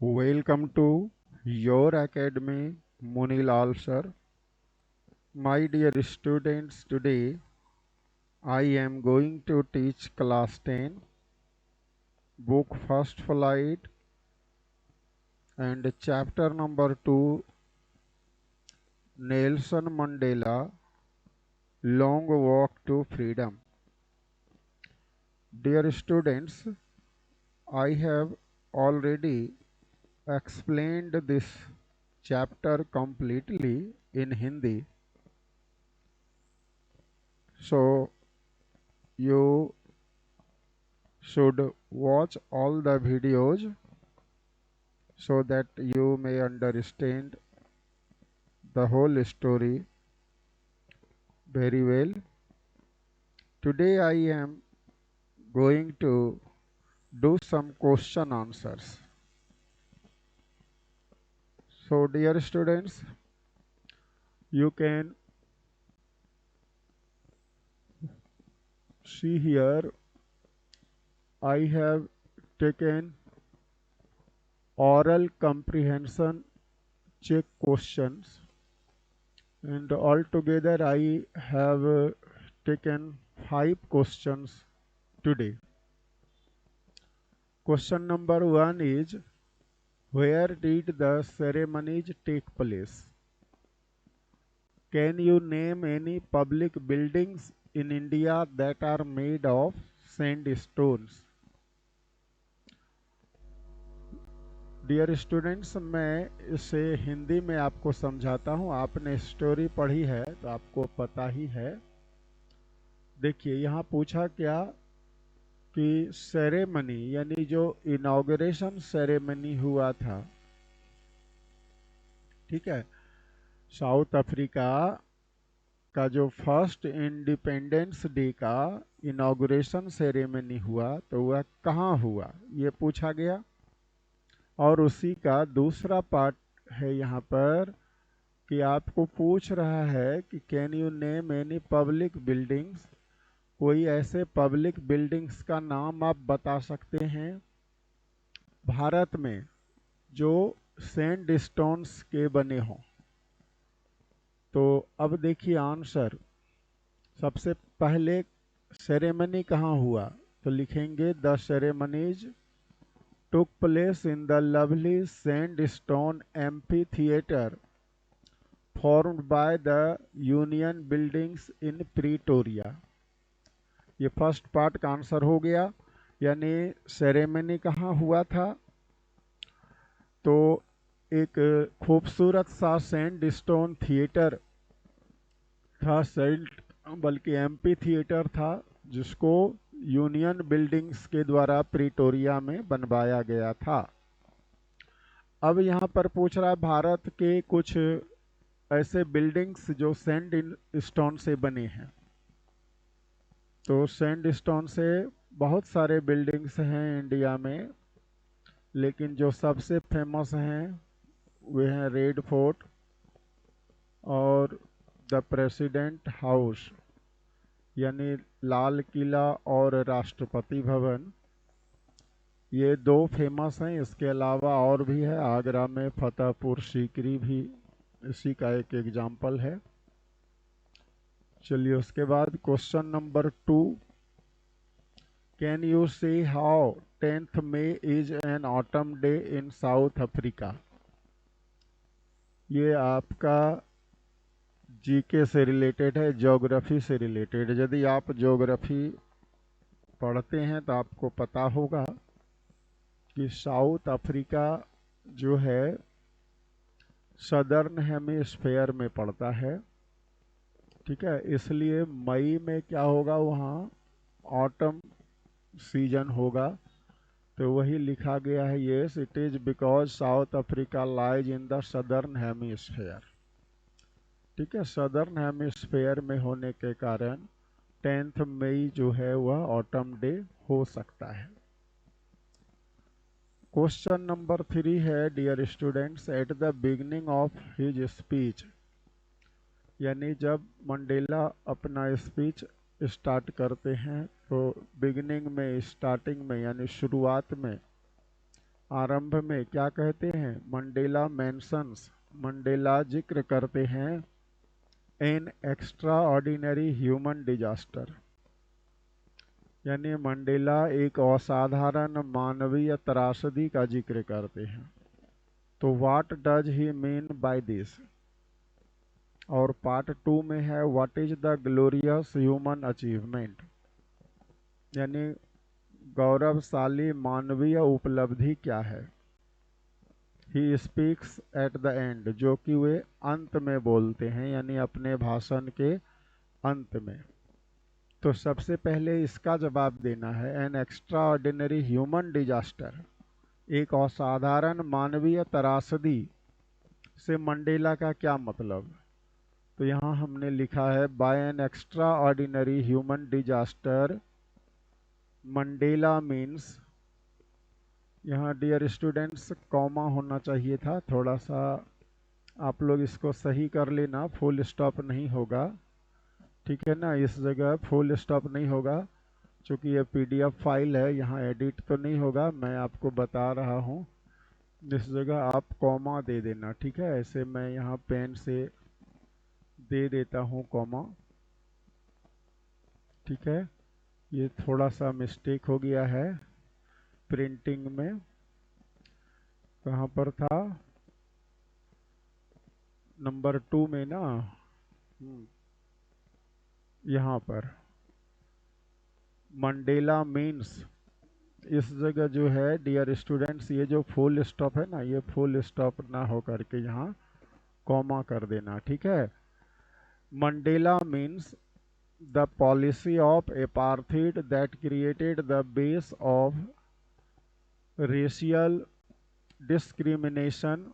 Welcome to your academy, Munilal sir. My dear students, today I am going to teach class 10, book First Flight and chapter number 2, Nelson Mandela, Long Walk to Freedom. Dear students, I have already explained this chapter completely in Hindi. So you should watch all the videos so that you may understand the whole story very well. Today I am going to do some question answers. So dear students, you can see here I have taken oral comprehension check questions, and altogether I have taken 5 questions today. Question number 1 is, where did the ceremonies take place? Can you name any public buildings in India that are made of sandstones? Dear students, मैं इसे हिंदी में आपको समझाता हूँ। आपने story पढ़ी है तो आपको पता ही है। देखिए यहाँ पूछा क्या कि सेरेमनी यानी जो इनॉग्रेशन सेरेमनी हुआ था, ठीक है, साउथ अफ्रीका का जो फर्स्ट इंडिपेंडेंस डे का इनॉग्रेशन सेरेमनी हुआ तो वह कहाँ हुआ, ये पूछा गया। और उसी का दूसरा पार्ट है यहाँ पर कि आपको पूछ रहा है कि can you name any public buildings, कोई ऐसे पब्लिक बिल्डिंग्स का नाम आप बता सकते हैं भारत में जो सैंडस्टोन्स के बने हों। तो अब देखिए आंसर, सबसे पहले सेरेमनी कहाँ हुआ, तो लिखेंगे the ceremonies took place in the lovely sandstone amphitheater formed by the Union Buildings in Pretoria। ये फर्स्ट पार्ट का आंसर हो गया, यानी सेरेमनी कहाँ हुआ था, तो एक खूबसूरत सा सैंडस्टोन थिएटर था, बल्कि एम्पी थिएटर था, जिसको यूनियन बिल्डिंग्स के द्वारा प्रिटोरिया में बनवाया गया था। अब यहाँ पर पूछ रहा है भारत के कुछ ऐसे बिल्डिंग्स जो सैंड स्टोन से बने हैं। तो सैंड स्टोन से बहुत सारे बिल्डिंग्स हैं इंडिया में, लेकिन जो सबसे फेमस हैं वे हैं रेड फोर्ट और द प्रेसिडेंट हाउस यानी लाल किला और राष्ट्रपति भवन, ये दो फेमस हैं। इसके अलावा और भी है, आगरा में फतेहपुर सीकरी भी इसी का एक एग्जाम्पल है। चलिए उसके बाद क्वेश्चन नंबर 2, कैन यू से how 10th May is an autumn day in south Africa. ये आपका जीके से रिलेटेड है, ज्योग्राफी से रिलेटेड। यदि आप ज्योग्राफी पढ़ते हैं तो आपको पता होगा कि साउथ अफ्रीका जो है सदर्न हेमिस्फेयर में पड़ता है, ठीक है, इसलिए मई में क्या होगा, वहाँ ऑटम सीजन होगा। तो वही लिखा गया है, yes it is because south Africa lies in the southern hemisphere, ठीक है, सदर्न हेमिस्फेयर में होने के कारण 10th मई जो है वह ऑटम डे हो सकता है। क्वेश्चन नंबर 3 है, dear students, at the beginning of his speech, यानी जब मंडेला अपना स्पीच स्टार्ट करते हैं तो बिगिनिंग में, स्टार्टिंग में यानी शुरुआत में आरंभ में क्या कहते हैं, मंडेला मेंशंस, मंडेला जिक्र करते हैं N extraordinary human disaster, यानी मंडेला एक असाधारण मानवीय त्रासदी का जिक्र करते हैं। तो what does he mean by this. और पार्ट 2 में है what is the glorious human achievement, यानी गौरवशाली मानवीय उपलब्धि क्या है। He speaks at the end, जो कि वे अंत में बोलते हैं, यानी अपने भाषण के अंत में। तो सबसे पहले इसका जवाब देना है, N extraordinary human disaster, एक असाधारण मानवीय त्रासदी से मंडेला का क्या मतलब। तो यहाँ हमने लिखा है by an extraordinary human disaster Mandela means, यहाँ डियर स्टूडेंट्स कॉमा होना चाहिए था, थोड़ा सा आप लोग इसको सही कर लेना, फुल स्टॉप नहीं होगा, ठीक है ना, इस जगह फुल स्टॉप नहीं होगा, क्योंकि ये पीडीएफ फाइल है, यहाँ एडिट तो नहीं होगा, मैं आपको बता रहा हूँ। इस जगह आप कॉमा दे देना, ठीक है, ऐसे मैं यहाँ पेन से दे देता हूँ कॉमा, ठीक है। ये थोड़ा सा मिस्टेक हो गया है प्रिंटिंग में, कहाँ पर था, नंबर 2 में ना, यहाँ पर मंडेला मीन्स, इस जगह जो है डियर स्टूडेंट्स, ये जो फुल स्टॉप है ना, ये फुल स्टॉप ना हो करके यहाँ कॉमा कर देना, ठीक है। Mandela means the policy of apartheid that created the base of racial discrimination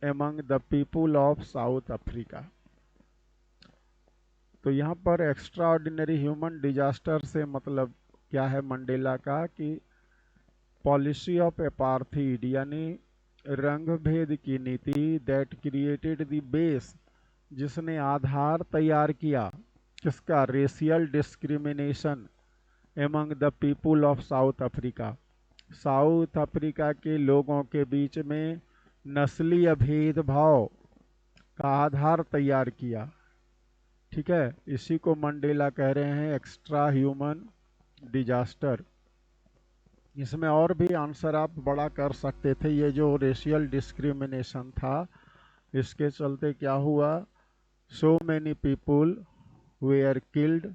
among the people of South Africa. तो यहाँ पर एक्स्ट्रा ऑर्डिनरी ह्यूमन डिजास्टर से मतलब क्या है मंडेला का, कि पॉलिसी ऑफ एपार्थीड, यानी रंग भेद की नीति, दैट क्रिएटेड द बेस, जिसने आधार तैयार किया किसका, racial discrimination among the people of South Africa, south Africa के लोगों के बीच में नस्लीय भेदभाव का आधार तैयार किया, ठीक है। इसी को मंडेला कह रहे हैं एक्स्ट्रा ह्यूमन डिजास्टर। इसमें और भी आंसर आप बड़ा कर सकते थे, ये जो रेशियल डिस्क्रिमिनेशन था इसके चलते क्या हुआ, so many people where killed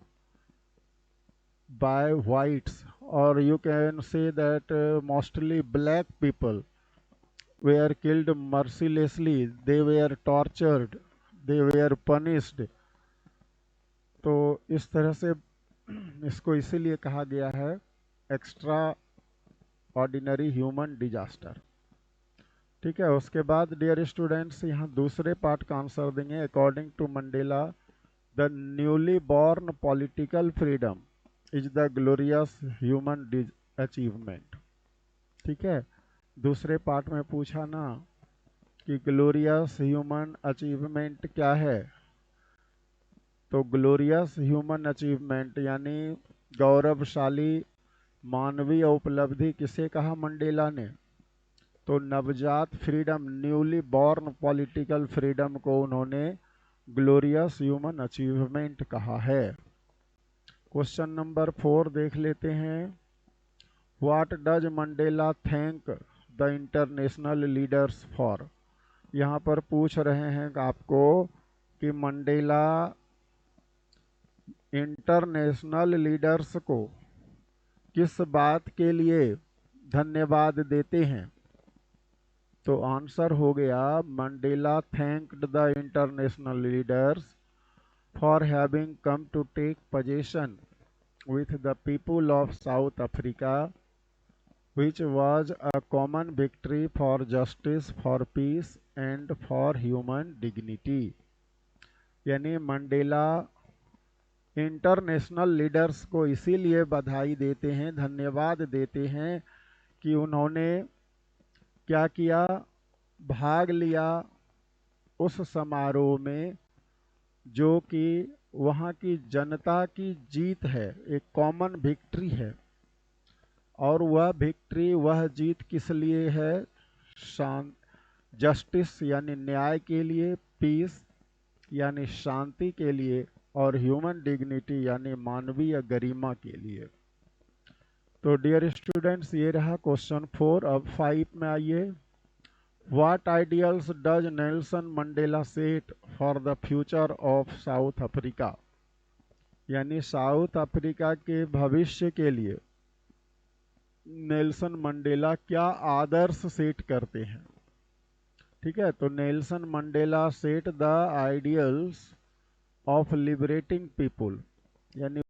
by whites, or you can say that mostly black people were killed mercilessly, they were tortured, they were punished। तो इस तरह से इसको इसीलिए कहा गया है एक्स्ट्रा ऑर्डिनरी ह्यूमन डिजास्टर, ठीक है। उसके बाद डियर स्टूडेंट्स यहाँ दूसरे पार्ट का आंसर देंगे, according to Mandela the newly born political freedom is the glorious human achievement, ठीक है। दूसरे पार्ट में पूछा ना कि ग्लोरियस ह्यूमन अचीवमेंट क्या है, तो ग्लोरियस ह्यूमन अचीवमेंट यानी गौरवशाली मानवीय उपलब्धि किसे कहा मंडेला ने, तो नवजात freedom, newly born political freedom को उन्होंने ग्लोरियस ह्यूमन अचीवमेंट कहा है। क्वेश्चन नंबर 4 देख लेते हैं, what does Mandela thank the international leaders for. यहाँ पर पूछ रहे हैं आपको कि मंडेला इंटरनेशनल लीडर्स को किस बात के लिए धन्यवाद देते हैं। तो आंसर हो गया Mandela thanked the international leaders for having come to take position with the people of South Africa, which was a common victory for justice, for peace and for human dignity। यानी Mandela international leaders को इसीलिए बधाई देते हैं, धन्यवाद देते हैं कि उन्होंने क्या किया, भाग लिया उस समारोह में जो कि वहाँ की जनता की जीत है, एक कॉमन विक्ट्री है, और वह विक्ट्री, वह जीत किस लिए है? शांत, जस्टिस यानी न्याय के लिए, पीस यानी शांति के लिए, और ह्यूमन डिग्निटी यानी मानवीय गरिमा के लिए। तो डियर स्टूडेंट्स, ये रहा क्वेश्चन 4। अब 5 में आइए। What ideals does Nelson Mandela set for the future of South Africa? यानी साउथ अफ्रीका के भविष्य के लिए नेल्सन मंडेला क्या आदर्श सेट करते हैं? ठीक है, तो Nelson Mandela set the ideals of liberating people, यानी